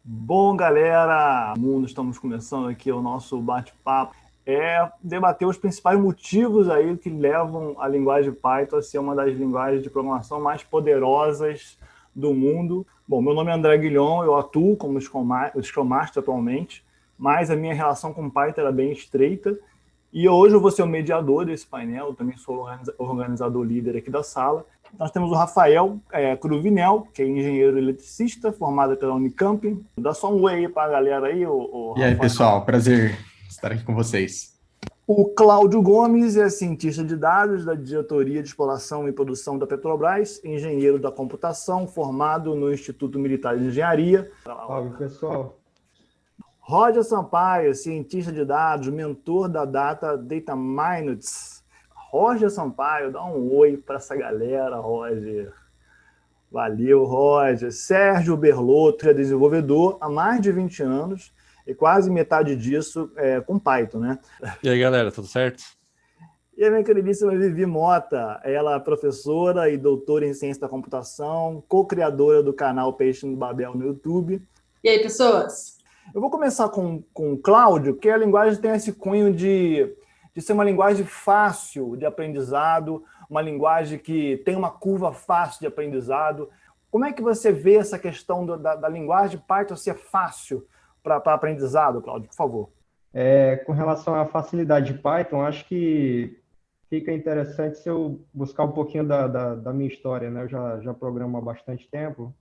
Bom, galera, mundo, estamos começando aqui o nosso bate-papo. Debater os principais motivos aí que levam a linguagem Python a ser uma das linguagens de programação mais poderosas do mundo. Bom, meu nome é André Guilhom, eu atuo como Scrum Master atualmente, mas a minha relação com Python era bem estreita. E hoje eu vou ser o mediador desse painel, eu também sou organizador líder aqui da sala. Nós temos o Rafael Cruvinel, que é engenheiro eletricista, formado pela Unicamp. Dá só um oi aí para a galera aí, o E aí, Rafael. pessoal, prazer estar aqui com vocês. O Cláudio Gomes é cientista de dados da Diretoria de Exploração e Produção da Petrobras, engenheiro da computação, formado no Instituto Militar de Engenharia. Salve, pessoal. Roger Sampaio, cientista de dados, mentor da Data Minutes. Roger Sampaio, dá um oi para essa galera, Roger. Valeu, Roger. Sérgio Berlotto é desenvolvedor há mais de 20 anos e quase metade disso com Python, né? E aí, galera, tudo certo? E a minha queridíssima Vivi Mota, ela é professora e doutora em ciência da computação, co-criadora do canal Peixe no Babel no YouTube. E aí, pessoas? Eu vou começar com o Cláudio, que a linguagem tem esse cunho de ser uma linguagem fácil de aprendizado, uma linguagem que tem uma curva fácil de aprendizado. Como é que você vê essa questão da linguagem Python ser fácil para aprendizado, Cláudio, por favor? Com relação à facilidade de Python, acho que fica interessante se eu buscar um pouquinho da minha história, né? Eu já programo há bastante tempo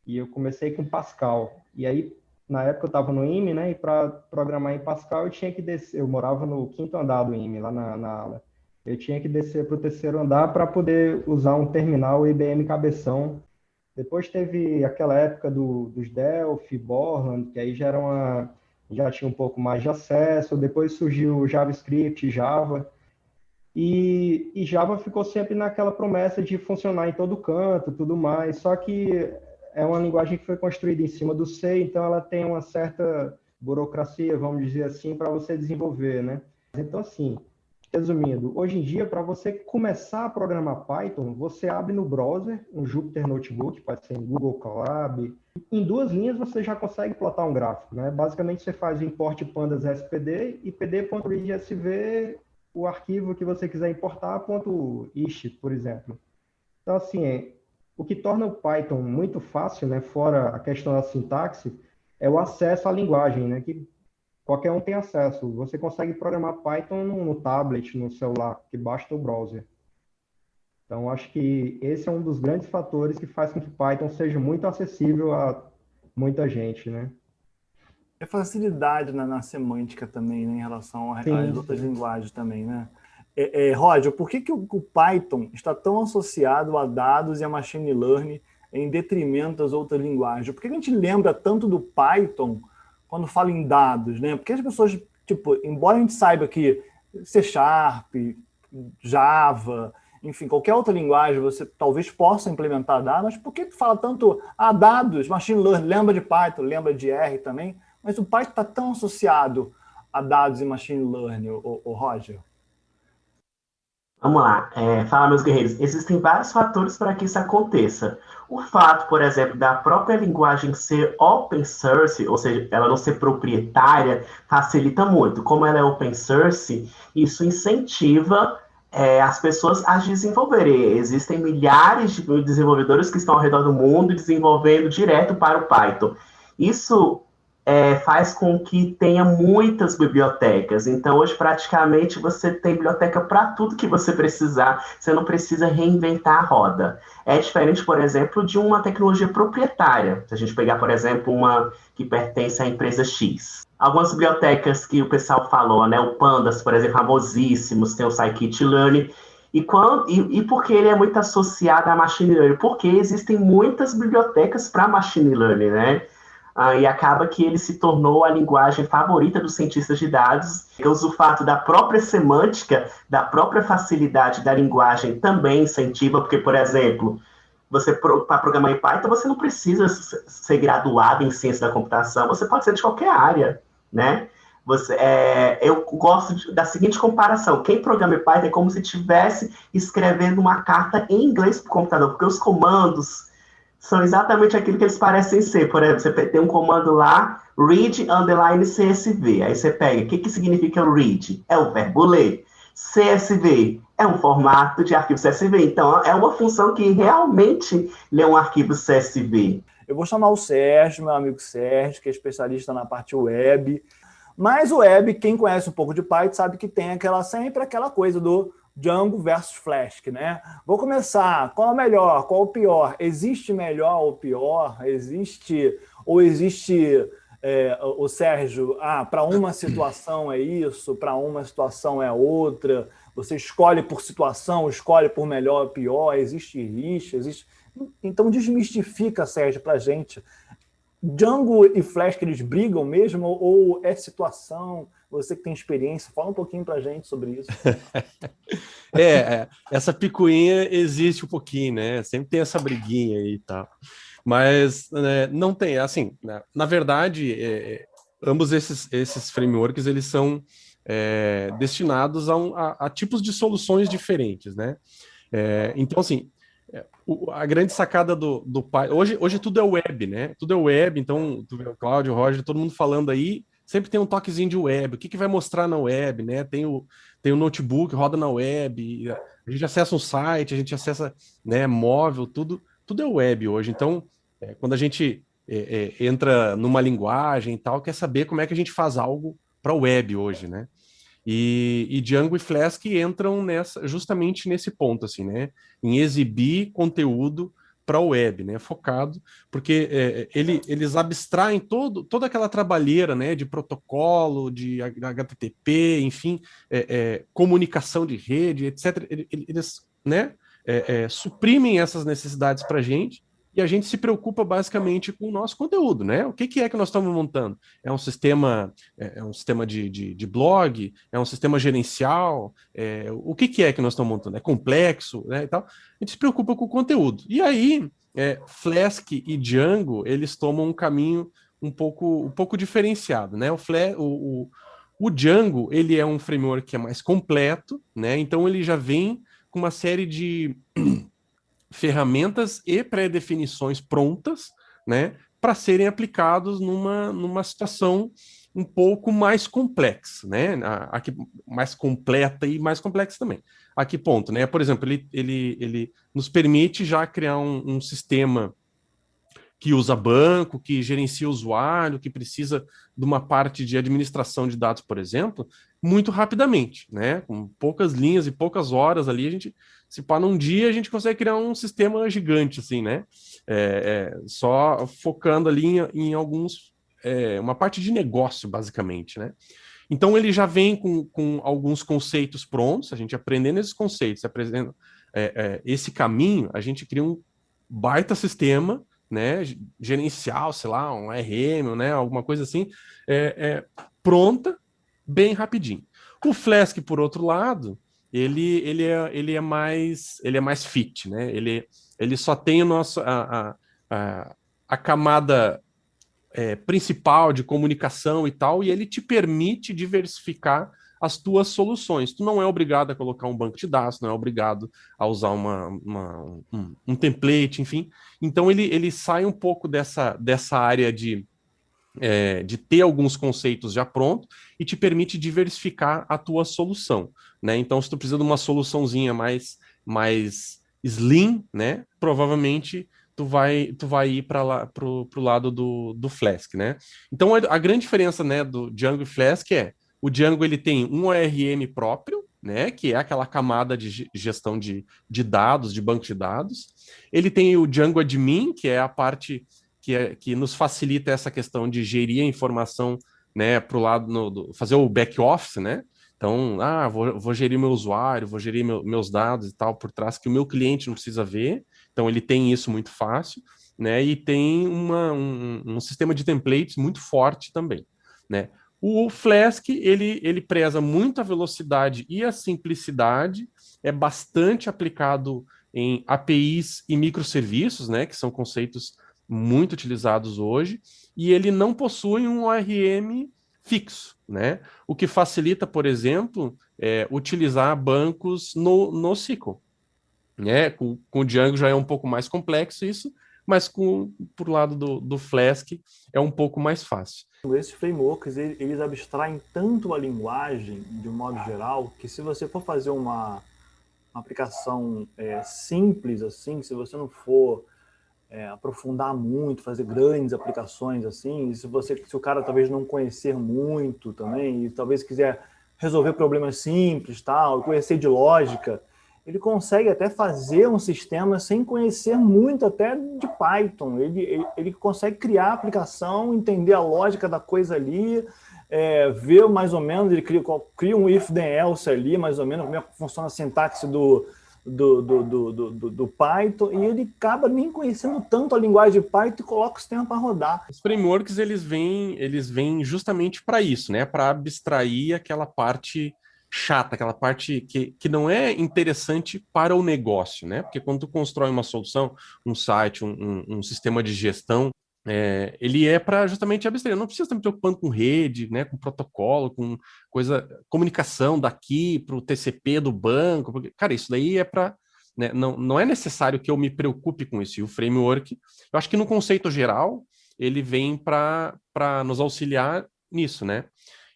e eu comecei com Pascal. E aí, na época eu estava no IME, né? E para programar em Pascal eu tinha que descer. Eu morava no 5º andar do IME, lá na ala. Eu tinha que descer para o 3º andar para poder usar um terminal IBM Cabeção. Depois teve aquela época dos Delphi, Borland, que aí já tinha um pouco mais de acesso. Depois surgiu JavaScript, Java. E Java ficou sempre naquela promessa de funcionar em todo canto, tudo mais. Só que é uma linguagem que foi construída em cima do C, então ela tem uma certa burocracia, vamos dizer assim, para você desenvolver, né? Então, assim, resumindo, hoje em dia, para você começar a programar Python, você abre no browser um Jupyter Notebook, pode ser em Google Colab. Em 2 linhas você já consegue plotar um gráfico, né? Basicamente você faz o import pandas spd e pd.readsv, o arquivo que você quiser importar, .ish, por exemplo. Então, assim, o que torna o Python muito fácil, né, fora a questão da sintaxe, é o acesso à linguagem, né, que qualquer um tem acesso. Você consegue programar Python no tablet, no celular, que basta o browser. Então, acho que esse é um dos grandes fatores que faz com que Python seja muito acessível a muita gente, né? É facilidade na semântica também, né, em relação às outras linguagens também, né? Roger, por que o Python está tão associado a dados e a machine learning em detrimento das outras linguagens? Por que a gente lembra tanto do Python quando fala em dados, né? Porque as pessoas, tipo, embora a gente saiba que C#, Java, enfim, qualquer outra linguagem você talvez possa implementar dados, mas por que tu fala tanto dados, machine learning, lembra de Python, lembra de R também, mas o Python está tão associado a dados e machine learning, o Roger? Vamos lá, fala meus guerreiros, existem vários fatores para que isso aconteça. O fato, por exemplo, da própria linguagem ser open source, ou seja, ela não ser proprietária, facilita muito. Como ela é open source, isso incentiva as pessoas a desenvolverem. Existem milhares de desenvolvedores que estão ao redor do mundo desenvolvendo direto para o Python. Isso faz com que tenha muitas bibliotecas. Então, hoje, praticamente, você tem biblioteca para tudo que você precisar. Você não precisa reinventar a roda. É diferente, por exemplo, de uma tecnologia proprietária. Se a gente pegar, por exemplo, uma que pertence à empresa X. Algumas bibliotecas que o pessoal falou, né? O Pandas, por exemplo, famosíssimos, tem o Scikit-learn. E por que ele é muito associado à machine learning? Porque existem muitas bibliotecas para machine learning, né? E acaba que ele se tornou a linguagem favorita dos cientistas de dados. O fato da própria semântica, da própria facilidade da linguagem também incentiva, porque, por exemplo, você para programar em Python, você não precisa ser graduado em ciência da computação, você pode ser de qualquer área, né? Eu gosto da seguinte comparação: quem programa em Python é como se estivesse escrevendo uma carta em inglês para o computador, porque os comandos São exatamente aquilo que eles parecem ser. Por exemplo, você tem um comando lá, read underline CSV. Aí você pega, o que significa read? É o verbo ler. CSV é um formato de arquivo CSV. Então, é uma função que realmente lê um arquivo CSV. Eu vou chamar o Sérgio, meu amigo Sérgio, que é especialista na parte web. Mas o web, quem conhece um pouco de Python, sabe que tem sempre aquela coisa do Django versus Flask, né? Vou começar. Qual é o melhor? Qual é o pior? Existe melhor ou pior? Existe o Sérgio, para uma situação é isso, para uma situação é outra. Você escolhe por situação, escolhe por melhor ou pior. Existe rixa, existe... Então desmistifica, Sérgio, para a gente. Django e Flask, eles brigam mesmo? Ou é situação? Você que tem experiência, fala um pouquinho para a gente sobre isso. Essa picuinha existe um pouquinho, né? Sempre tem essa briguinha aí e tal. Mas não tem, assim, né? Na verdade, ambos esses frameworks, eles são destinados a tipos de soluções diferentes, né? Então, assim, a grande sacada do Python... Hoje tudo é web, né? Tudo é web, então, tu vê o Cláudio, o Roger, todo mundo falando aí, sempre tem um toquezinho de web. O que vai mostrar na web, né? Tem o notebook, roda na web, a gente acessa um site, a gente acessa, né, móvel, tudo é web hoje. Então, quando a gente entra numa linguagem e tal, quer saber como é que a gente faz algo para web hoje, né? E Django e Flask entram justamente nesse ponto, assim, né? Em exibir conteúdo para a web, né? Focado, porque eles abstraem toda aquela trabalheira, né? De protocolo, de HTTP, enfim, comunicação de rede, etc. Eles, né? Suprimem essas necessidades para a gente. E a gente se preocupa basicamente com o nosso conteúdo, né? O que é que nós estamos montando? É um sistema de blog? É um sistema gerencial? O que é que nós estamos montando? É complexo, né? E tal. A gente se preocupa com o conteúdo. E aí, Flask e Django, eles tomam um caminho um pouco diferenciado, né? O Django, ele é um framework que é mais completo, né? Então ele já vem com uma série de ferramentas e pré-definições prontas, né, para serem aplicados numa situação um pouco mais complexa, né, aqui mais completa e mais complexa também. A que ponto, né? Por exemplo, ele nos permite já criar um sistema que usa banco, que gerencia o usuário, que precisa de uma parte de administração de dados, por exemplo, muito rapidamente, né? Com poucas linhas e poucas horas ali, a gente, se pá, num dia, a gente consegue criar um sistema gigante, assim, né? Só focando ali em alguns... uma parte de negócio, basicamente, né? Então, ele já vem com alguns conceitos prontos, a gente aprendendo esses conceitos, aprendendo esse caminho, a gente cria um baita sistema, né, gerencial, sei lá, um RM, né, alguma coisa assim, pronta, bem rapidinho. O Flask, por outro lado, ele é mais fit, né? Ele só tem a camada principal de comunicação e tal, e ele te permite diversificar as tuas soluções. Tu não é obrigado a colocar um banco de dados, não é obrigado a usar um template, enfim. Então ele sai um pouco dessa área de ter alguns conceitos já prontos e te permite diversificar a tua solução, né? Então, se tu precisa de uma soluçãozinha mais slim, né? Provavelmente tu vai ir para pro lado do Flask, né? Então, a grande diferença, né, do Django e Flask o Django ele tem um ORM próprio, né, que é aquela camada de gestão de dados, de banco de dados. Ele tem o Django Admin, que é a parte que nos facilita essa questão de gerir a informação, né, para o lado, fazer o back-office, né? Então, vou gerir meu usuário, vou gerir meus dados e tal por trás, que o meu cliente não precisa ver. Então, ele tem isso muito fácil, né? E tem um sistema de templates muito forte também, né? O Flask, ele preza muito a velocidade e a simplicidade, é bastante aplicado em APIs e microserviços, né, que são conceitos muito utilizados hoje, e ele não possui um ORM fixo, né, o que facilita, por exemplo, utilizar bancos no SQL. Com o Django já é um pouco mais complexo isso, mas por lado do Flask é um pouco mais fácil. Esses frameworks, eles abstraem tanto a linguagem, de um modo geral, que se você for fazer uma aplicação simples, assim, se você não for aprofundar muito, fazer grandes aplicações, assim, se o cara talvez não conhecer muito também, e talvez quiser resolver problemas simples, tal, conhecer de lógica, ele consegue até fazer um sistema sem conhecer muito até de Python. Ele consegue criar a aplicação, entender a lógica da coisa ali, ver mais ou menos, ele cria um if then else ali, mais ou menos, como é que funciona a sintaxe do Python, e ele acaba nem conhecendo tanto a linguagem de Python e coloca o sistema para rodar. Os frameworks, eles vêm justamente para isso, né? Para abstrair aquela parte chata, aquela parte que não é interessante para o negócio, né? Porque quando tu constrói uma solução, um site, um sistema de gestão, ele é para justamente abstrair. Eu não preciso estar me preocupando com rede, né? Com protocolo, com comunicação daqui para o TCP do banco. Porque, cara, isso daí é para... Né? Não é necessário que eu me preocupe com isso. E o framework, eu acho que no conceito geral, ele vem para nos auxiliar nisso, né?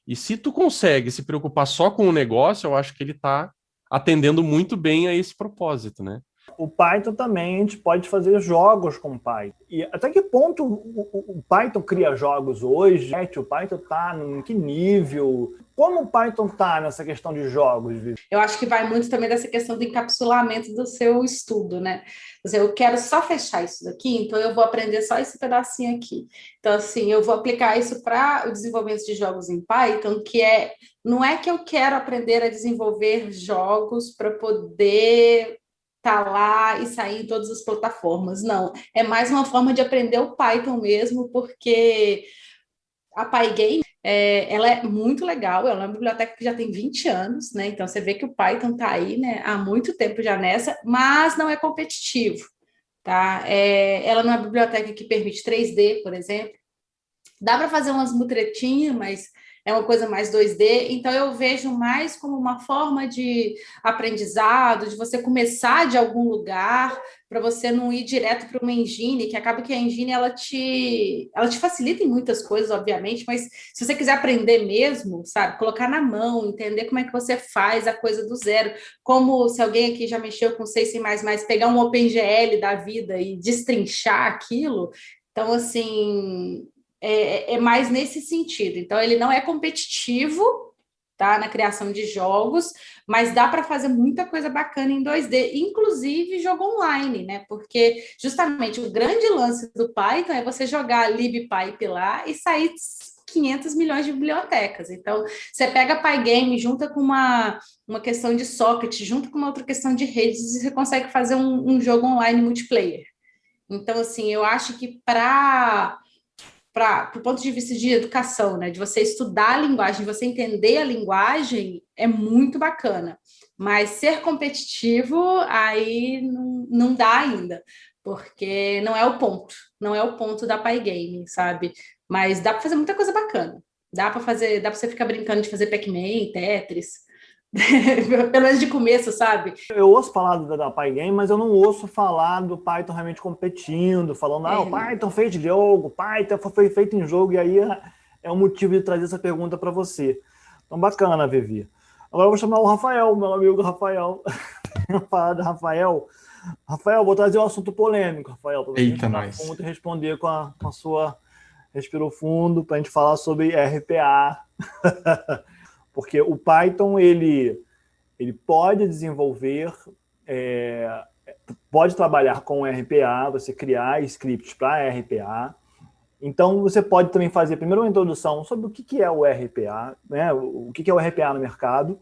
E se tu consegue se preocupar só com o negócio, eu acho que ele está atendendo muito bem a esse propósito, né? O Python também, a gente pode fazer jogos com Python. E até que ponto o Python cria jogos hoje? O Python está em que nível? Como o Python está nessa questão de jogos, Vivi? Eu acho que vai muito também dessa questão do encapsulamento do seu estudo, né? Quer dizer, eu quero só fechar isso daqui, então eu vou aprender só esse pedacinho aqui. Então, assim, eu vou aplicar isso para o desenvolvimento de jogos em Python, não é que eu quero aprender a desenvolver jogos para poder tá lá e sair em todas as plataformas. Não, é mais uma forma de aprender o Python mesmo, porque a Pygame, ela é muito legal, ela é uma biblioteca que já tem 20 anos, né? Então você vê que o Python está aí, né, há muito tempo já nessa, mas não é competitivo, tá? Ela não é uma biblioteca que permite 3D, por exemplo. Dá para fazer umas mutretinhas, mas é uma coisa mais 2D, então eu vejo mais como uma forma de aprendizado, de você começar de algum lugar, para você não ir direto para uma engine, que acaba que a engine ela te facilita em muitas coisas, obviamente, mas se você quiser aprender mesmo, sabe, colocar na mão, entender como é que você faz a coisa do zero, como se alguém aqui já mexeu com C++, pegar um OpenGL da vida e destrinchar aquilo, então, assim... É mais nesse sentido. Então, ele não é competitivo, tá, na criação de jogos, mas dá para fazer muita coisa bacana em 2D, inclusive jogo online, né? Porque, justamente, o grande lance do Python é você jogar libpipe lá e sair 500 milhões de bibliotecas. Então, você pega a Pygame, junta com uma questão de socket, junto com uma outra questão de redes, e você consegue fazer um jogo online multiplayer. Então, assim, eu acho que para o ponto de vista de educação, né, de você estudar a linguagem, de você entender a linguagem, é muito bacana. Mas ser competitivo, aí não dá ainda, porque não é o ponto da Pygame, sabe? Mas dá para fazer muita coisa bacana. Dá para você ficar brincando de fazer Pac-Man, Tetris, pelo menos de começo, sabe? Eu ouço falar da Pygame, mas eu não ouço falar do Python realmente competindo, falando, o Python fez jogo, Python foi feito em jogo, e aí é o motivo de trazer essa pergunta para você. Então, bacana, Vivi. Agora eu vou chamar o Rafael, meu amigo Rafael. Rafael, vou trazer um assunto polêmico, Rafael, para você respirar fundo e responder com a sua respirou fundo, para a gente falar sobre RPA. Porque o Python, ele pode desenvolver, pode trabalhar com RPA, você criar scripts para RPA. Então, você pode também fazer, primeiro, uma introdução sobre o que é o RPA, né? O que é o RPA no mercado,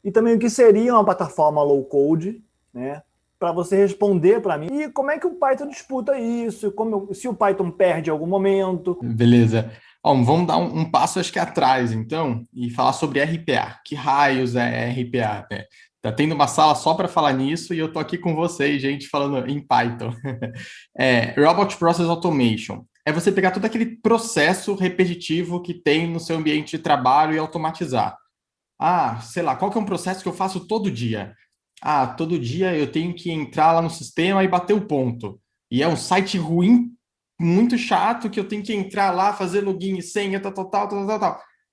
e também o que seria uma plataforma low-code, né? Para você responder para mim. E como é que o Python disputa isso, se o Python perde em algum momento. Beleza. Vamos dar um passo, acho que atrás, então, e falar sobre RPA. Que raios é RPA, né? Tá tendo uma sala só para falar nisso e eu tô aqui com vocês, gente, falando em Python. Robot Process Automation. É você pegar todo aquele processo repetitivo que tem no seu ambiente de trabalho e automatizar. Sei lá, qual que é um processo que eu faço todo dia? Todo dia eu tenho que entrar lá no sistema e bater o ponto. e é um site ruim, muito chato, que eu tenho que entrar lá, fazer login e senha, tal.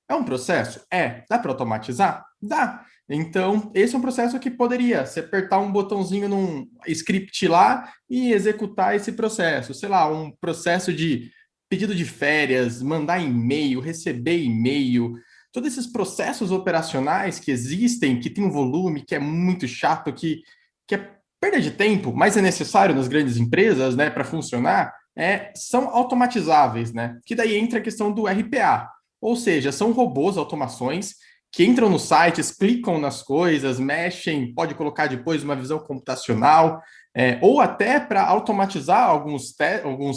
É um processo? É. Dá para automatizar? Dá. Então, esse é um processo que poderia você apertar um botãozinho num script lá e executar esse processo. Sei lá, um processo de pedido de férias, mandar e-mail, receber e-mail, todos esses processos operacionais que existem, que tem um volume, que é muito chato, que é perda de tempo, mas é necessário nas grandes empresas, né, para funcionar, são automatizáveis, né? Que daí entra a questão do RPA. Ou seja, são robôs, automações, que entram nos sites, clicam nas coisas, mexem, pode colocar depois uma visão computacional, ou até para automatizar alguns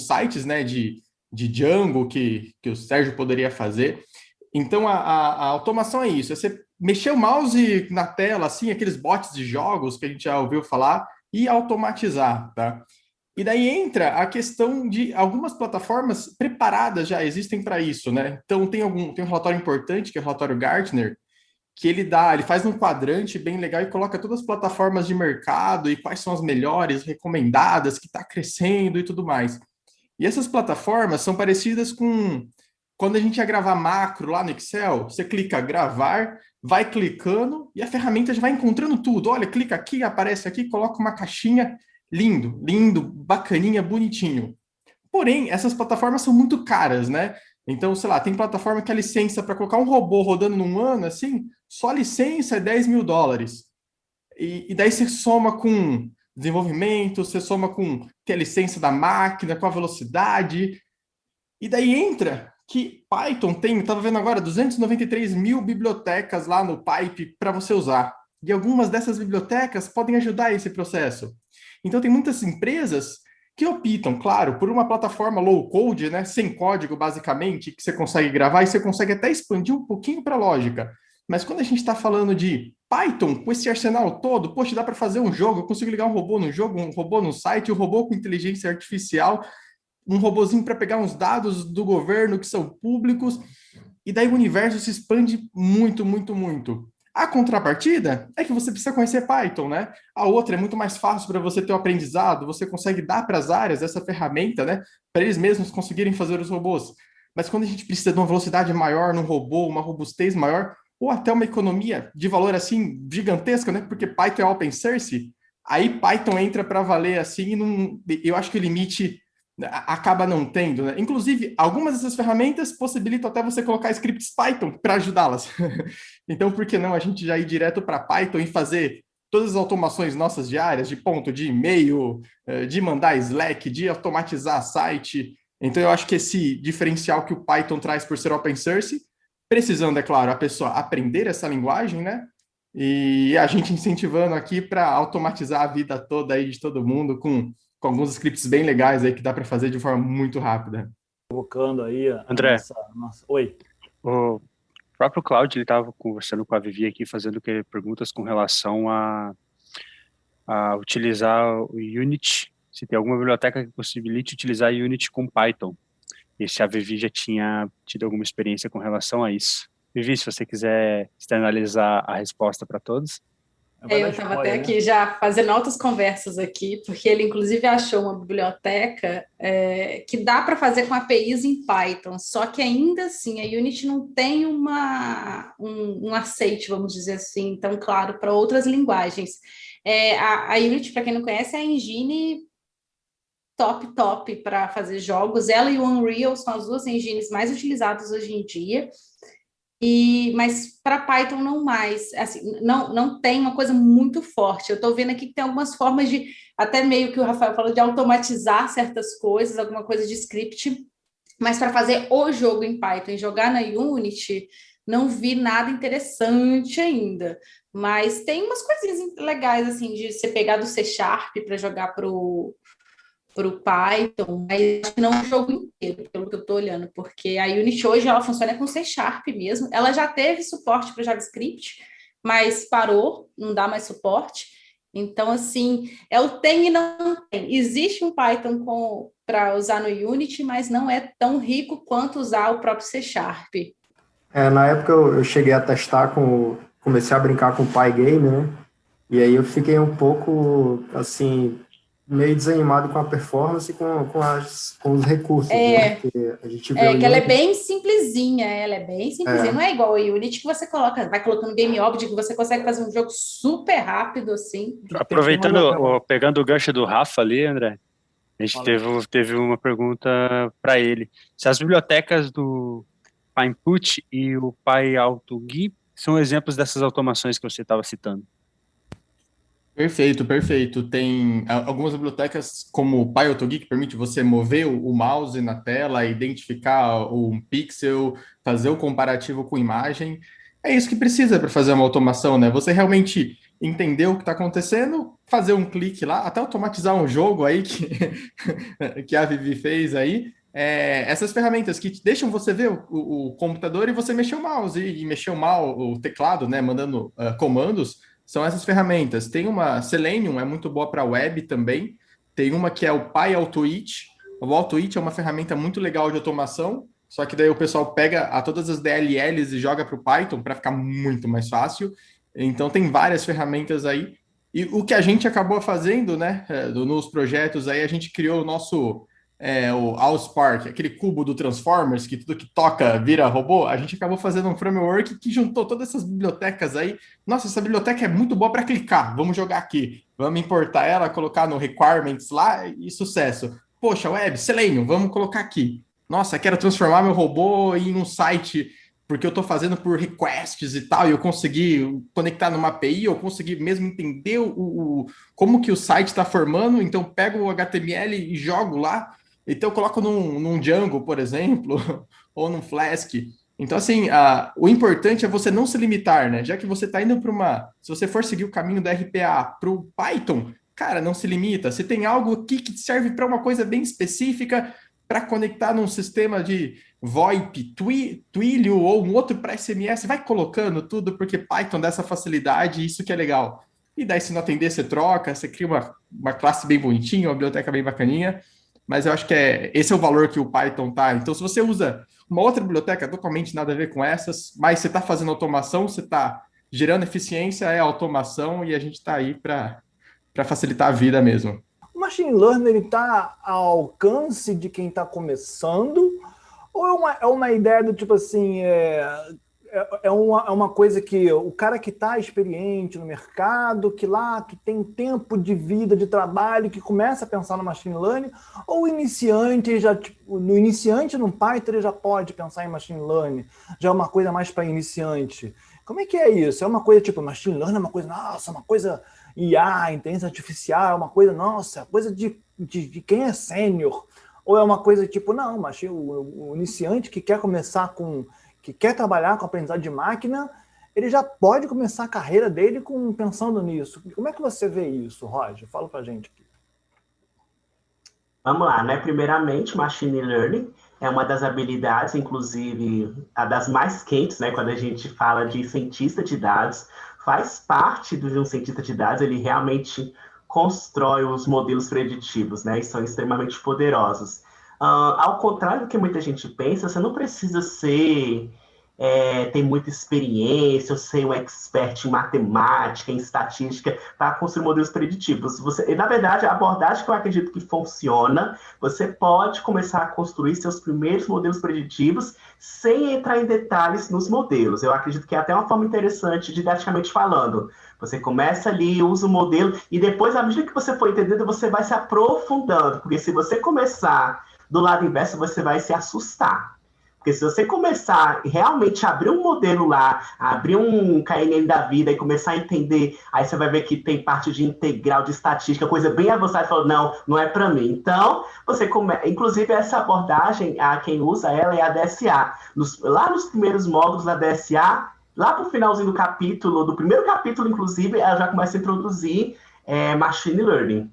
sites, né, de Django que o Sérgio poderia fazer. Então, a automação é isso, é você mexer o mouse na tela, assim, aqueles bots de jogos que a gente já ouviu falar, e automatizar, tá? E daí entra a questão de algumas plataformas preparadas já existem para isso, né? Então, tem um relatório importante, que é o relatório Gartner, que ele faz um quadrante bem legal e coloca todas as plataformas de mercado e quais são as melhores, recomendadas, que está crescendo e tudo mais. E essas plataformas são parecidas com quando a gente ia gravar macro lá no Excel, você clica gravar, vai clicando e a ferramenta já vai encontrando tudo. Olha, clica aqui, aparece aqui, coloca uma caixinha, lindo, lindo, bacaninha, bonitinho. Porém, essas plataformas são muito caras, né? Então, sei lá, tem plataforma que a licença para colocar um robô rodando num ano, assim, só a licença é $10.000. E daí você soma com desenvolvimento, você soma com ter a licença da máquina, com a velocidade, e daí entra que Python tem, estava vendo agora, 293 mil bibliotecas lá no Pipe para você usar. E algumas dessas bibliotecas podem ajudar esse processo. Então, tem muitas empresas que optam, claro, por uma plataforma low code, né, sem código, basicamente, que você consegue gravar e você consegue até expandir um pouquinho para a lógica. Mas quando a gente está falando de Python, com esse arsenal todo, poxa, dá para fazer um jogo, eu consigo ligar um robô no jogo, um robô no site, um robô com inteligência artificial, um robozinho para pegar uns dados do governo que são públicos, e daí o universo se expande muito, muito, muito. A contrapartida é que você precisa conhecer Python, né? A outra é muito mais fácil para você ter o aprendizado, você consegue dar para as áreas essa ferramenta, né? Para eles mesmos conseguirem fazer os robôs. Mas quando a gente precisa de uma velocidade maior num robô, uma robustez maior, ou até uma economia de valor assim gigantesca, né? Porque Python é open source, aí Python entra para valer assim, eu acho que o limite acaba não tendo, né? Inclusive, algumas dessas ferramentas possibilitam até você colocar scripts Python para ajudá-las. Então, por que não a gente já ir direto para Python e fazer todas as automações nossas diárias, de ponto, de e-mail, de mandar Slack, de automatizar site? Então, eu acho que esse diferencial que o Python traz por ser open source, precisando, é claro, a pessoa aprender essa linguagem, né? E a gente incentivando aqui para automatizar a vida toda aí de todo mundo com alguns scripts bem legais aí que dá para fazer de forma muito rápida. Provocando aí André, nossa... Oi. O próprio Cláudio, ele estava conversando com a Vivi aqui, fazendo perguntas com relação a utilizar o Unity, se tem alguma biblioteca que possibilite utilizar Unity com Python. E se a Vivi já tinha tido alguma experiência com relação a isso. Vivi, se você quiser externalizar a resposta para todos. Eu estava até aqui já fazendo altas conversas aqui, porque ele inclusive achou uma biblioteca que dá para fazer com APIs em Python, só que ainda assim a Unity não tem um aceite, vamos dizer assim, tão claro para outras linguagens. A Unity, para quem não conhece, é a engine top para fazer jogos. Ela e o Unreal são as duas engines mais utilizadas hoje em dia. Mas para Python não mais, assim, não tem uma coisa muito forte. Eu estou vendo aqui que tem algumas formas de, até meio que o Rafael falou, de automatizar certas coisas, alguma coisa de script, mas para fazer o jogo em Python e jogar na Unity, não vi nada interessante ainda. Mas tem umas coisinhas legais, assim, de você pegar do C# para jogar para o Python, mas acho que não o jogo inteiro, pelo que eu estou olhando, porque a Unity hoje ela funciona com C# mesmo. Ela já teve suporte para JavaScript, mas parou, não dá mais suporte. Então, assim, é o tem e não tem. Existe um Python para usar no Unity, mas não é tão rico quanto usar o próprio C#. Na época eu cheguei a testar, comecei a brincar com o Pygame, né? E aí eu fiquei um pouco, assim, meio desanimado com a performance e com os recursos, né? Porque a gente vê que ela é bem simplesinha, não é igual ao Unity que você vai colocando game object, que você consegue fazer um jogo super rápido, assim. Aproveitando, pegando o gancho do Rafa ali, André, a gente teve uma pergunta para ele. Se as bibliotecas do PyInput e o PyAutoGui são exemplos dessas automações que você estava citando. Perfeito, perfeito. Tem algumas bibliotecas, como o PyAutoGui, que permite você mover o mouse na tela, identificar um pixel, fazer o comparativo com imagem. É isso que precisa para fazer uma automação, né? Você realmente entender o que está acontecendo, fazer um clique lá, até automatizar um jogo aí que a Vivi fez aí. Essas ferramentas que deixam você ver o computador e você mexer o mouse e mexer mal o teclado, né? Mandando comandos. São essas ferramentas. Tem uma Selenium, é muito boa para web também. Tem uma que é o PyAutoIt. O AutoIt é uma ferramenta muito legal de automação, só que daí o pessoal pega todas as DLLs e joga para o Python para ficar muito mais fácil. Então tem várias ferramentas aí. E o que a gente acabou fazendo, né, nos projetos aí, a gente criou o nosso o Allspark, aquele cubo do Transformers, que tudo que toca vira robô. A gente acabou fazendo um framework que juntou todas essas bibliotecas aí. Nossa, essa biblioteca é muito boa para clicar, vamos jogar aqui. Vamos importar ela, colocar no requirements lá e sucesso. Poxa, web, Selenium, vamos colocar aqui. Nossa, quero transformar meu robô em um site, porque eu estou fazendo por requests e tal, e eu consegui conectar numa API, eu consegui mesmo entender como que o site está formando, então pego o HTML e jogo lá. Então eu coloco num Django, por exemplo, ou num Flask. Então, assim, o importante é você não se limitar, né? Já que você está indo para se você for seguir o caminho da RPA para o Python, cara, não se limita. Se tem algo aqui que serve para uma coisa bem específica, para conectar num sistema de VoIP, Twilio ou um outro para SMS, vai colocando tudo, porque Python dá essa facilidade, isso que é legal. E daí, se não atender, você troca, você cria uma classe bem bonitinha, uma biblioteca bem bacaninha. Mas eu acho que esse é o valor que o Python tá. Então, se você usa uma outra biblioteca, totalmente nada a ver com essas, mas você está fazendo automação, você está gerando eficiência, é automação, e a gente está aí para facilitar a vida mesmo. O Machine Learning está ao alcance de quem está começando? Ou é uma ideia do tipo assim, é uma coisa que o cara que está experiente no mercado, que tem tempo de vida, de trabalho, que começa a pensar no Machine Learning, ou o iniciante, no iniciante no Python ele já pode pensar em Machine Learning, já é uma coisa mais para iniciante? Como é que é isso? É uma coisa tipo, Machine Learning é uma coisa, nossa, uma coisa IA, inteligência artificial, é uma coisa, nossa, coisa de quem é sênior? Ou é uma coisa tipo, não, mas o iniciante que quer começar que quer trabalhar com aprendizado de máquina, ele já pode começar a carreira dele pensando nisso. Como é que você vê isso, Roger? Fala pra gente aqui. Vamos lá, né? Primeiramente, Machine Learning é uma das habilidades, inclusive, a das mais quentes, né? Quando a gente fala de cientista de dados, faz parte de um cientista de dados, ele realmente constrói os modelos preditivos, né? E são extremamente poderosos. Ao contrário do que muita gente pensa, você não precisa ter muita experiência, ou ser um expert em matemática, em estatística, para construir modelos preditivos. Na verdade, a abordagem que eu acredito que funciona, você pode começar a construir seus primeiros modelos preditivos sem entrar em detalhes nos modelos. Eu acredito que é até uma forma interessante, didaticamente falando. Você começa ali, usa o modelo, e depois, à medida que você for entendendo, você vai se aprofundando. Porque se você começar do lado inverso, você vai se assustar. Porque se você começar realmente a abrir um modelo lá, abrir um KNN da vida e começar a entender, aí você vai ver que tem parte de integral, de estatística, coisa bem avançada, e fala, não é para mim. Então, inclusive essa abordagem, quem usa ela é a DSA. Lá nos primeiros módulos da DSA, lá pro finalzinho do primeiro capítulo, inclusive, ela já começa a introduzir Machine Learning.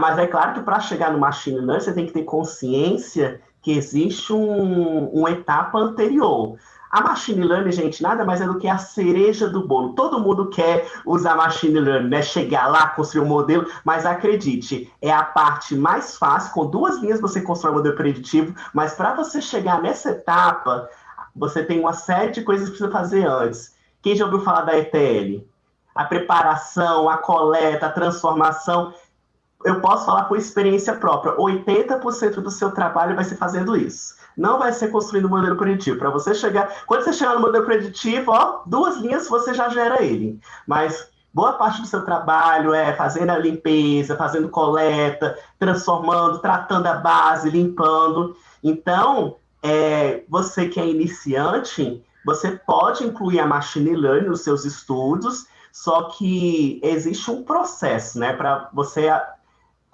Mas é claro que para chegar no Machine Learning, você tem que ter consciência que existe uma etapa anterior. A Machine Learning, gente, nada mais é do que a cereja do bolo. Todo mundo quer usar Machine Learning, né? Chegar lá, construir um modelo, mas acredite, é a parte mais fácil. Com 2 linhas você constrói um modelo preditivo, mas para você chegar nessa etapa, você tem uma série de coisas que precisa fazer antes. Quem já ouviu falar da ETL? A preparação, a coleta, a transformação. eu posso falar por experiência própria, 80% do seu trabalho vai ser fazendo isso. Não vai ser construindo um modelo preditivo. Para você chegar... Quando você chegar no modelo preditivo, 2 linhas você já gera ele. Mas boa parte do seu trabalho é fazendo a limpeza, fazendo coleta, transformando, tratando a base, limpando. Então, você que é iniciante, você pode incluir a Machine Learning nos seus estudos, só que existe um processo, né? Para você...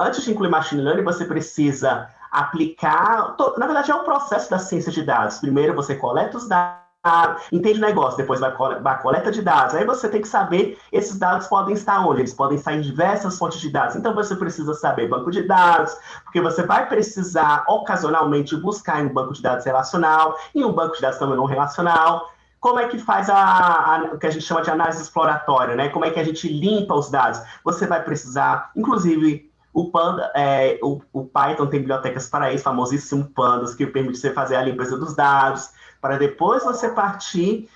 Antes de incluir Machine Learning, você precisa aplicar... Na verdade, é um processo da ciência de dados. Primeiro, você coleta os dados, entende o negócio, depois vai a coleta de dados. Aí você tem que saber, esses dados podem estar onde? Eles podem estar em diversas fontes de dados. Então, você precisa saber banco de dados, porque você vai precisar, ocasionalmente, buscar em um banco de dados relacional, em um banco de dados também não relacional. Como é que faz o que a gente chama de análise exploratória, né? Como é que a gente limpa os dados? Você vai precisar, inclusive... O Python tem bibliotecas para isso, famosíssimo Pandas, que permite você fazer a limpeza dos dados, para depois você partir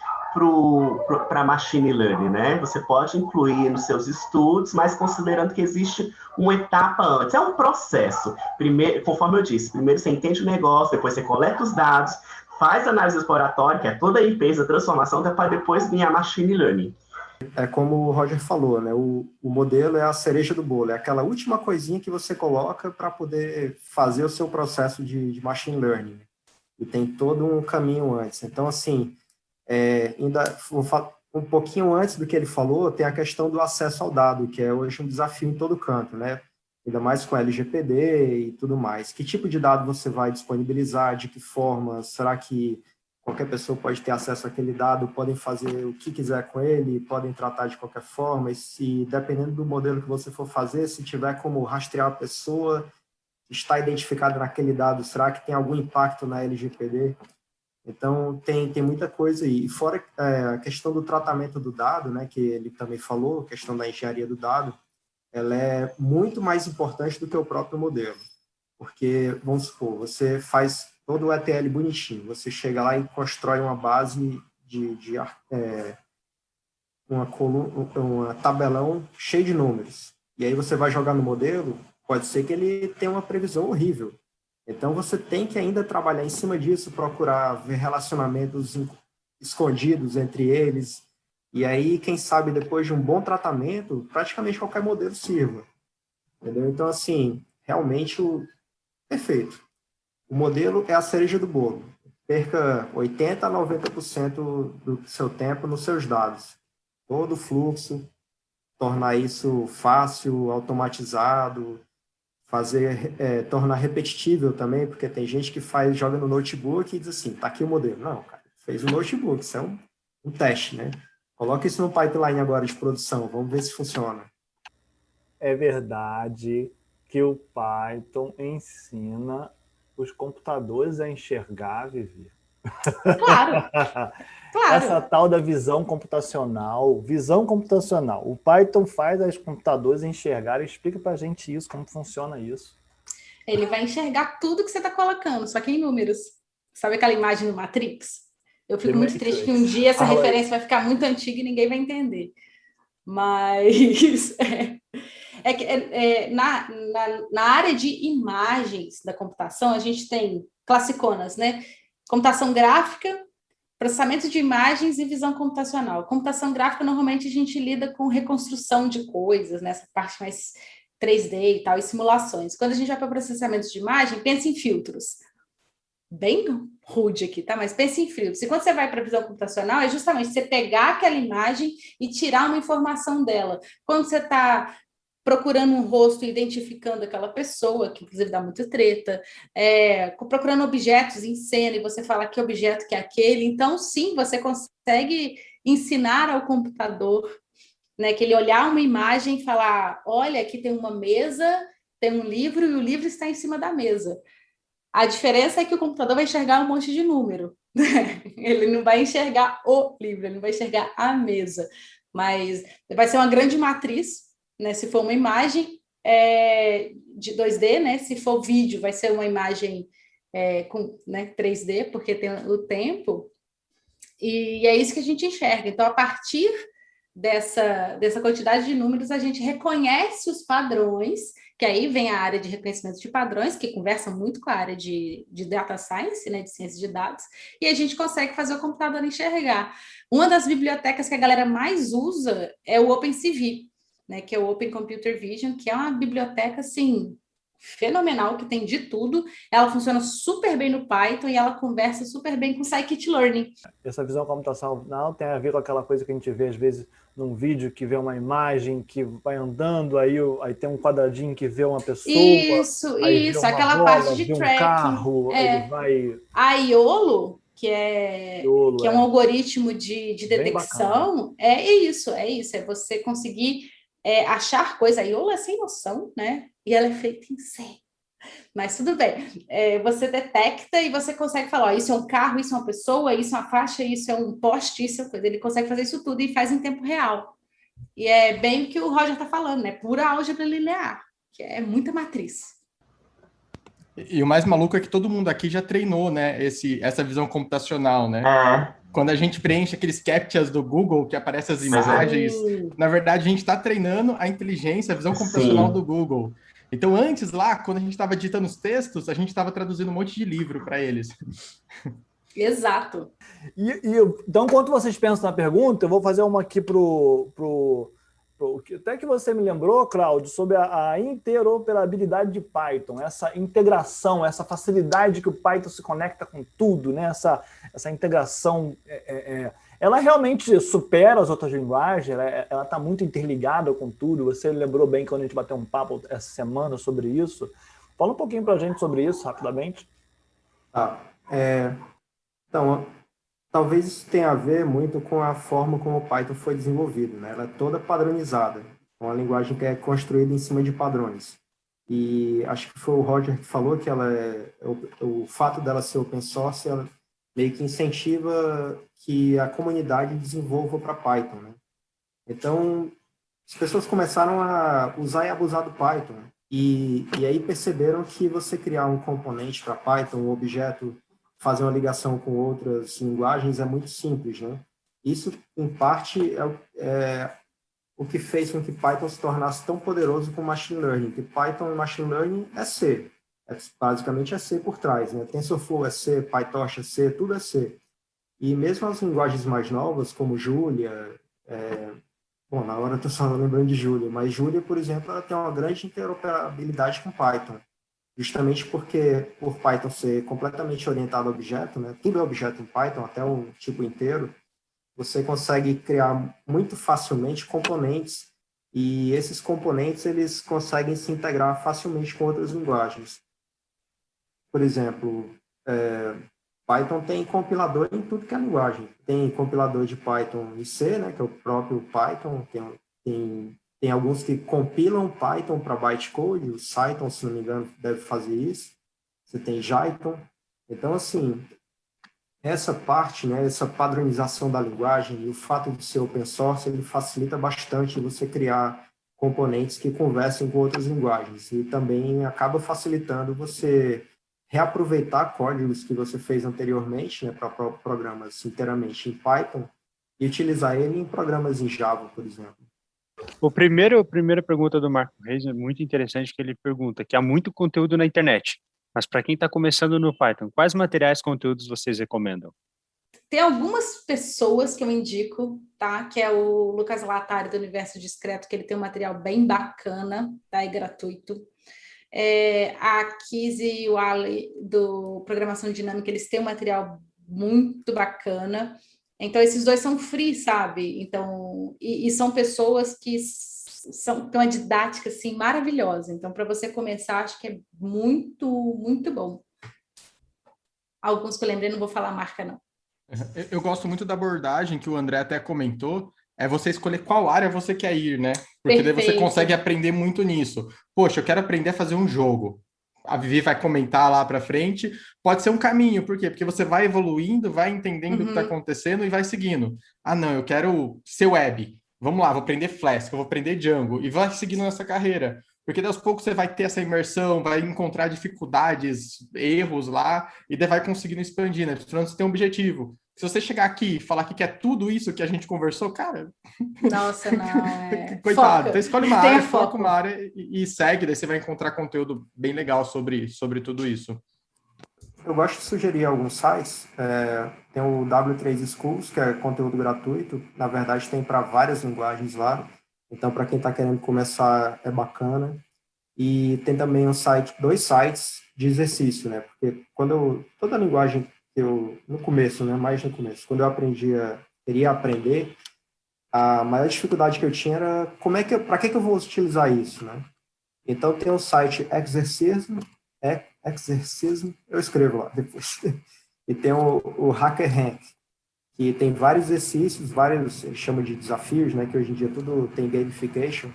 para Machine Learning, né? Você pode incluir nos seus estudos, mas considerando que existe uma etapa antes. É um processo. Primeiro, conforme eu disse, primeiro você entende o negócio, depois você coleta os dados, faz a análise exploratória, que é toda a limpeza, a transformação, para depois vir a Machine Learning. É como o Roger falou, né? O modelo é a cereja do bolo, é aquela última coisinha que você coloca para poder fazer o seu processo de machine learning. E tem todo um caminho antes. Então, assim, ainda um pouquinho antes do que ele falou, tem a questão do acesso ao dado, que é hoje um desafio em todo canto, né? Ainda mais com LGPD e tudo mais. Que tipo de dado você vai disponibilizar? De que forma? Será que qualquer pessoa pode ter acesso àquele dado, podem fazer o que quiser com ele, podem tratar de qualquer forma, e se, dependendo do modelo que você for fazer, se tiver como rastrear a pessoa, está identificada naquele dado, será que tem algum impacto na LGPD? Então, tem muita coisa aí. E fora a questão do tratamento do dado, né, que ele também falou, a questão da engenharia do dado, ela é muito mais importante do que o próprio modelo. Porque, vamos supor, você faz todo o ETL bonitinho. Você chega lá e constrói uma base uma tabelão cheio de números. E aí você vai jogar no modelo, pode ser que ele tenha uma previsão horrível. Então você tem que ainda trabalhar em cima disso, procurar ver relacionamentos escondidos entre eles. E aí, quem sabe, depois de um bom tratamento, praticamente qualquer modelo sirva. Entendeu? Então, assim, realmente perfeito. O modelo é a cereja do bolo. Perca 80% a 90% do seu tempo nos seus dados. Todo o fluxo, tornar isso fácil, automatizado, tornar repetível também, porque tem gente que joga no notebook e diz assim, tá aqui o modelo. Não, cara, fez o notebook, isso é um teste, né? Coloca isso no pipeline agora de produção, vamos ver se funciona. É verdade que o Python ensina os computadores a enxergar, Vivi. Claro, claro. Essa tal da visão computacional. O Python faz os computadores enxergarem. Explica pra gente isso, como funciona isso. Ele vai enxergar tudo que você está colocando, só que em números. Sabe aquela imagem do Matrix? Eu fico muito triste que um dia essa referência vai ficar muito antiga e ninguém vai entender. Mas na área de imagens da computação, a gente tem classiconas, né? Computação gráfica, processamento de imagens e visão computacional. Computação gráfica, normalmente, a gente lida com reconstrução de coisas, nessa parte mais 3D e tal, e simulações. Quando a gente vai para processamento de imagem, pensa em filtros. Bem rude aqui, tá? Mas pense em filtros. E quando você vai para a visão computacional, é justamente você pegar aquela imagem e tirar uma informação dela. Quando você está procurando um rosto e identificando aquela pessoa, que inclusive dá muita treta, procurando objetos em cena e você fala que objeto que é aquele, então sim, você consegue ensinar ao computador, né, que ele olhar uma imagem e falar, olha, aqui tem uma mesa, tem um livro e o livro está em cima da mesa. A diferença é que o computador vai enxergar um monte de número. Ele não vai enxergar o livro, ele não vai enxergar a mesa. Mas vai ser uma grande matriz, né? Se for uma imagem de 2D, né? Se for vídeo, vai ser uma imagem com 3D, porque tem o tempo. E é isso que a gente enxerga. Então, a partir dessa quantidade de números, a gente reconhece os padrões, que aí vem a área de reconhecimento de padrões, que conversa muito com a área de data science, né, de ciência de dados, e a gente consegue fazer o computador enxergar. Uma das bibliotecas que a galera mais usa é o OpenCV, né, que é o Open Computer Vision, que é uma biblioteca, assim, fenomenal, que tem de tudo. Ela funciona super bem no Python e ela conversa super bem com Scikit-learning. Essa visão computacional tem a ver com aquela coisa que a gente vê, às vezes, num vídeo, que vê uma imagem que vai andando, aí tem um quadradinho que vê uma pessoa. Isso, aquela bola, parte de vê tracking. Um carro, ele vai... A Iolo, que é um algoritmo de detecção, é isso. É você conseguir achar coisa. A Iolo é sem noção, né? E ela é feita em C. Mas tudo bem. Você detecta e você consegue falar, isso é um carro, isso é uma pessoa, isso é uma faixa, isso é um poste, isso é uma coisa. Ele consegue fazer isso tudo e faz em tempo real. E é bem o que o Roger está falando, né? Pura álgebra linear, que é muita matriz. E o mais maluco é que todo mundo aqui já treinou, né, essa visão computacional, né? Quando a gente preenche aqueles captchas do Google, que aparecem as imagens, na verdade, a gente está treinando a inteligência, a visão computacional do Google. Então, antes lá, quando a gente estava digitando os textos, a gente estava traduzindo um monte de livro para eles. Exato. Então, enquanto vocês pensam na pergunta, eu vou fazer uma aqui até que você me lembrou, Cláudio, sobre a interoperabilidade de Python, essa integração, essa facilidade que o Python se conecta com tudo, né? Essa integração, ela realmente supera as outras linguagens, ela está muito interligada com tudo. Você lembrou bem quando a gente bateu um papo essa semana sobre isso. Fala um pouquinho para a gente sobre isso, rapidamente. Então, talvez isso tenha a ver muito com a forma como o Python foi desenvolvido, né? Ela é toda padronizada, uma linguagem que é construída em cima de padrões. E acho que foi o Roger que falou que o fato dela ser open source, ela meio que incentiva que a comunidade desenvolva para Python, né? Então, as pessoas começaram a usar e abusar do Python, né? E aí perceberam que você criar um componente para Python, um objeto, fazer uma ligação com outras linguagens é muito simples, né? Isso, em parte, é o que fez com que Python se tornasse tão poderoso com Machine Learning, que Python e Machine Learning é C. Basicamente é C por trás, né? TensorFlow é C, PyTorch é C, tudo é C. E mesmo as linguagens mais novas, como Julia, na hora eu estou só lembrando de Julia, mas Julia, por exemplo, ela tem uma grande interoperabilidade com Python. Justamente porque, por Python ser completamente orientado a objeto, né? Tudo é objeto em Python, até o tipo inteiro, você consegue criar muito facilmente componentes, e esses componentes eles conseguem se integrar facilmente com outras linguagens. Por exemplo, Python tem compilador em tudo que é linguagem. Tem compilador de Python em C, né? Que é o próprio Python, tem alguns que compilam Python para bytecode, o Cython, se não me engano, deve fazer isso. Você tem Jython. Então, assim, essa parte, né, essa padronização da linguagem e o fato de ser open source, ele facilita bastante você criar componentes que conversem com outras linguagens. E também acaba facilitando você reaproveitar códigos que você fez anteriormente, né, para programas inteiramente em Python e utilizar ele em programas em Java, por exemplo. A primeira pergunta do Marco Reis é muito interessante, que ele pergunta que há muito conteúdo na internet, mas para quem está começando no Python, quais materiais, conteúdos vocês recomendam? Tem algumas pessoas que eu indico, tá? Que é o Lucas Latari, do Universo Discreto, que ele tem um material bem bacana, tá? E gratuito. A Kizzy e o Ali, do Programação Dinâmica, eles têm um material muito bacana. Então, esses dois são free, sabe? Então, e são pessoas que têm uma didática, assim, maravilhosa. Então, para você começar, acho que é muito, muito bom. Alguns que eu lembrei, não vou falar a marca, não. Eu gosto muito da abordagem que o André até comentou, é você escolher qual área você quer ir, né? Porque daí você consegue aprender muito nisso. Poxa, eu quero aprender a fazer um jogo. A Vivi vai comentar lá para frente. Pode ser um caminho, por quê? Porque você vai evoluindo, vai entendendo o que está acontecendo e vai seguindo. Ah, não, eu quero ser web. Vamos lá, vou aprender Flask, eu vou aprender Django. E vai seguindo nessa carreira. Porque aos poucos você vai ter essa imersão, vai encontrar dificuldades, erros lá, e daí vai conseguindo expandir, né? Você tem um objetivo. Se você chegar aqui e falar que quer tudo isso que a gente conversou, cara... Nossa, não, Coitado. Foca. Então escolhe uma Tenha área, foca foco. uma área e segue, daí você vai encontrar conteúdo bem legal sobre tudo isso. Eu gosto de sugerir alguns sites. Tem o W3 Schools, que é conteúdo gratuito. Na verdade, tem para várias linguagens lá. Então, para quem está querendo começar, é bacana. E tem também dois sites de exercício, né? Porque toda linguagem que no começo, né? Mais no começo, quando eu queria aprender, a maior dificuldade que eu tinha era para que eu vou utilizar isso, né? Então, tem o site Exercism, eu escrevo lá depois. E tem o HackerRank, que tem vários exercícios, eles chamam de desafios, né? Que hoje em dia tudo tem gamification.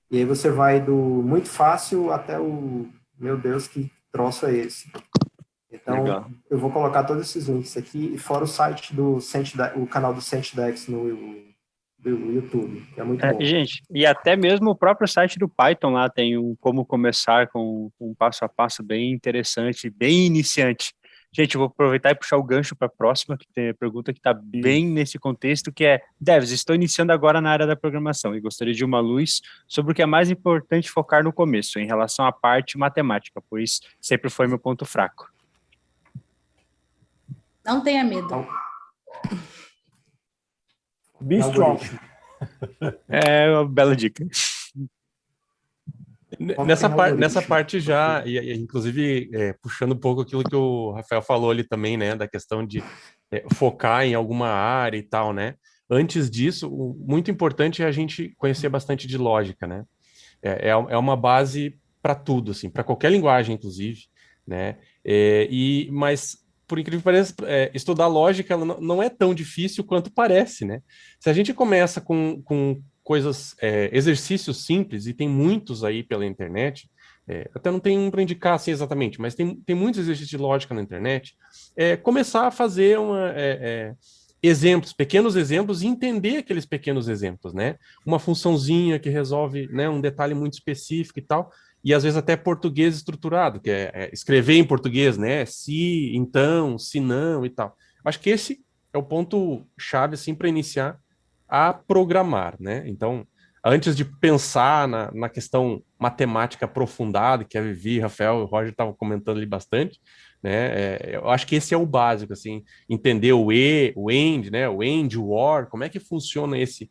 E aí você vai do muito fácil até meu Deus, que troço é esse? Então, Legal. Eu vou colocar todos esses links aqui, e fora o site o canal do ScienceDex no YouTube, que é muito bom. Gente, e até mesmo o próprio site do Python lá tem como começar com um passo a passo bem interessante, bem iniciante. Gente, eu vou aproveitar e puxar o gancho para a próxima, que tem a pergunta que está bem nesse contexto, que é: Devs, estou iniciando agora na área da programação e gostaria de uma luz sobre o que é mais importante focar no começo, em relação à parte matemática, pois sempre foi meu ponto fraco. Não tenha medo. Be strong. É uma bela dica. Nessa parte já, e inclusive puxando um pouco aquilo que o Rafael falou ali também, né, da questão de focar em alguma área e tal, né? Antes disso, muito importante é a gente conhecer bastante de lógica, né? É uma base para tudo, assim, para qualquer linguagem, inclusive, né? Mas, por incrível que pareça, estudar lógica não é tão difícil quanto parece, né? Se a gente começa com coisas, exercícios simples, e tem muitos aí pela internet, até não tem um para indicar assim exatamente, mas tem muitos exercícios de lógica na internet, começar a fazer pequenos exemplos, e entender aqueles pequenos exemplos, né? Uma funçãozinha que resolve, né, um detalhe muito específico e tal, e às vezes até português estruturado, que é escrever em português, né? Se, então, se não e tal. Acho que esse é o ponto chave assim para iniciar a programar, né? Então, antes de pensar na questão matemática aprofundada, que a Vivi, Rafael e o Roger estavam comentando ali bastante, né? Eu acho que esse é o básico, assim, entender o end, né? O end, o or, como é que funciona esse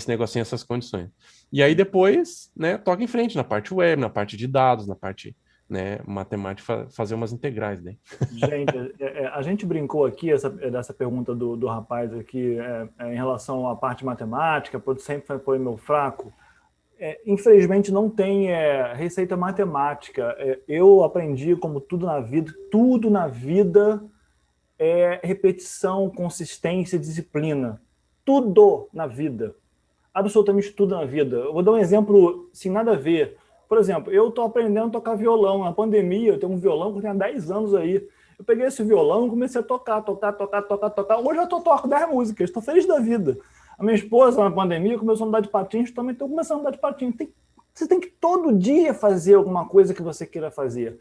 negocinho, essas condições. E aí depois, né, toca em frente na parte web, na parte de dados, na parte, né, matemática, fazer umas integrais, né? Gente, a gente brincou aqui dessa pergunta do rapaz aqui em relação à parte matemática, sempre foi meu fraco. Infelizmente não tem receita matemática. Eu aprendi, como tudo na vida é repetição, consistência, disciplina. Tudo na vida. Absolutamente tudo na vida. Eu vou dar um exemplo sem nada a ver. Por exemplo, eu estou aprendendo a tocar violão. Na pandemia, eu tenho um violão que eu tenho há 10 anos aí. Eu peguei esse violão e comecei a tocar. Hoje eu toco 10 músicas, estou feliz da vida. A minha esposa, na pandemia, começou a andar de patins, também estou começando a andar de patins. Você tem que todo dia fazer alguma coisa que você queira fazer.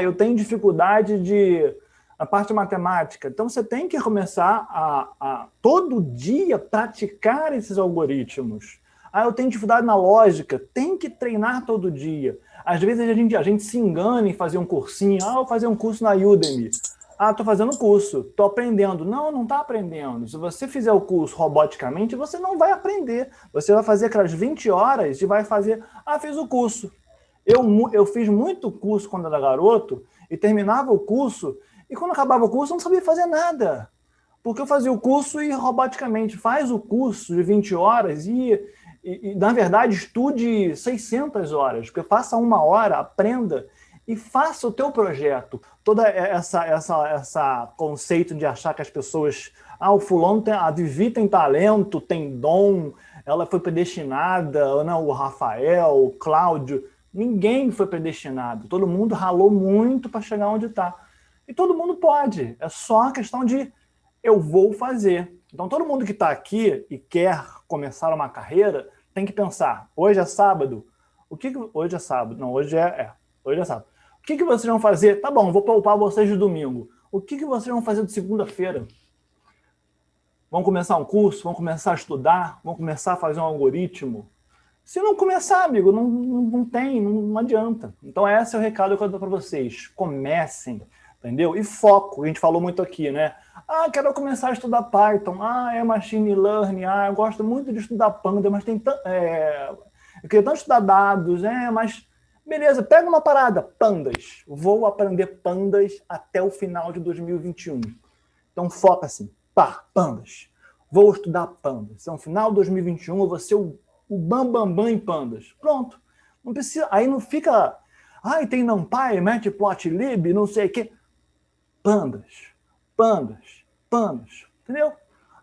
Eu tenho dificuldade na parte matemática. Então, você tem que começar a todo dia praticar esses algoritmos. Eu tenho dificuldade na lógica. Tem que treinar todo dia. Às vezes, a gente se engana em fazer um cursinho. Eu vou fazer um curso na Udemy. Estou fazendo curso. Estou aprendendo. Não está aprendendo. Se você fizer o curso roboticamente, você não vai aprender. Você vai fazer aquelas 20 horas e vai fazer... fiz o curso. Eu fiz muito curso quando era garoto e terminava o curso... E quando acabava o curso, eu não sabia fazer nada. Porque eu fazia o curso e roboticamente faz o curso de 20 horas e na verdade, estude 600 horas. Porque faça 1 hora, aprenda e faça o teu projeto. Toda essa conceito de achar que as pessoas... o fulano a Vivi tem talento, tem dom, ela foi predestinada, não, o Rafael, o Cláudio. Ninguém foi predestinado. Todo mundo ralou muito para chegar onde está. E todo mundo pode, é só a questão de eu vou fazer. Então todo mundo que está aqui e quer começar uma carreira tem que pensar, hoje é sábado, hoje é sábado, não, hoje é sábado. O que vocês vão fazer? Tá bom, vou poupar vocês de domingo. O que vocês vão fazer de segunda-feira? Vamos começar um curso? Vamos começar a estudar? Vamos começar a fazer um algoritmo? Se não começar, amigo, não tem, não adianta. Então, esse é o recado que eu dou para vocês. Comecem, entendeu? E foco, a gente falou muito aqui, né? Ah, quero começar a estudar Python. Ah, é Machine Learning. Ah, eu gosto muito de estudar Panda, mas tem eu queria tanto estudar dados, mas... Beleza, pega uma parada. Pandas. Vou aprender pandas até o final de 2021. Então, foca assim. Pandas. Vou estudar pandas. Então, no final de 2021, eu vou ser o bambambam em pandas. Pronto. Não precisa... Aí não fica... Ai, tem NumPy, Matplotlib, não sei o quê. Pandas. Pandas. Pandas. Entendeu?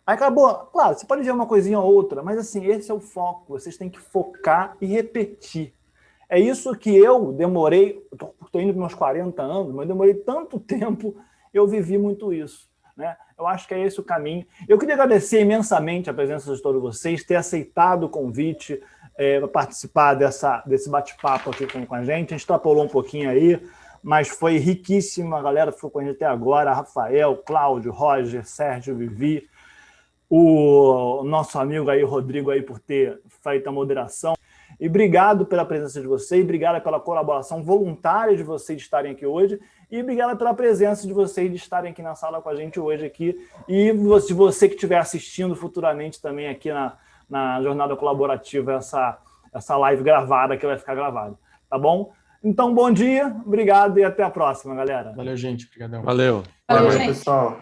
Aí acabou. Claro, você pode dizer uma coisinha ou outra, mas assim, esse é o foco. Vocês têm que focar e repetir. É isso que eu demorei, estou indo para meus 40 anos, mas demorei tanto tempo, eu vivi muito isso. Né? Eu acho que é esse o caminho. Eu queria agradecer imensamente a presença de todos vocês, ter aceitado o convite para participar desse bate-papo aqui com a gente. A gente extrapolou um pouquinho aí, mas foi riquíssimo. A galera ficou com a gente até agora. Rafael, Cláudio, Roger, Sérgio, Vivi, o nosso amigo aí, Rodrigo, aí, por ter feito a moderação. E obrigado pela presença de vocês, obrigado pela colaboração voluntária de vocês estarem aqui hoje e obrigado pela presença de vocês de estarem aqui na sala com a gente hoje aqui. E se você que estiver assistindo futuramente também aqui na Jornada Colaborativa, essa live gravada que vai ficar gravada, tá bom? Então, bom dia, obrigado e até a próxima, galera. Valeu, gente. Obrigadão. Valeu. Valeu, Valeu, gente. pessoal.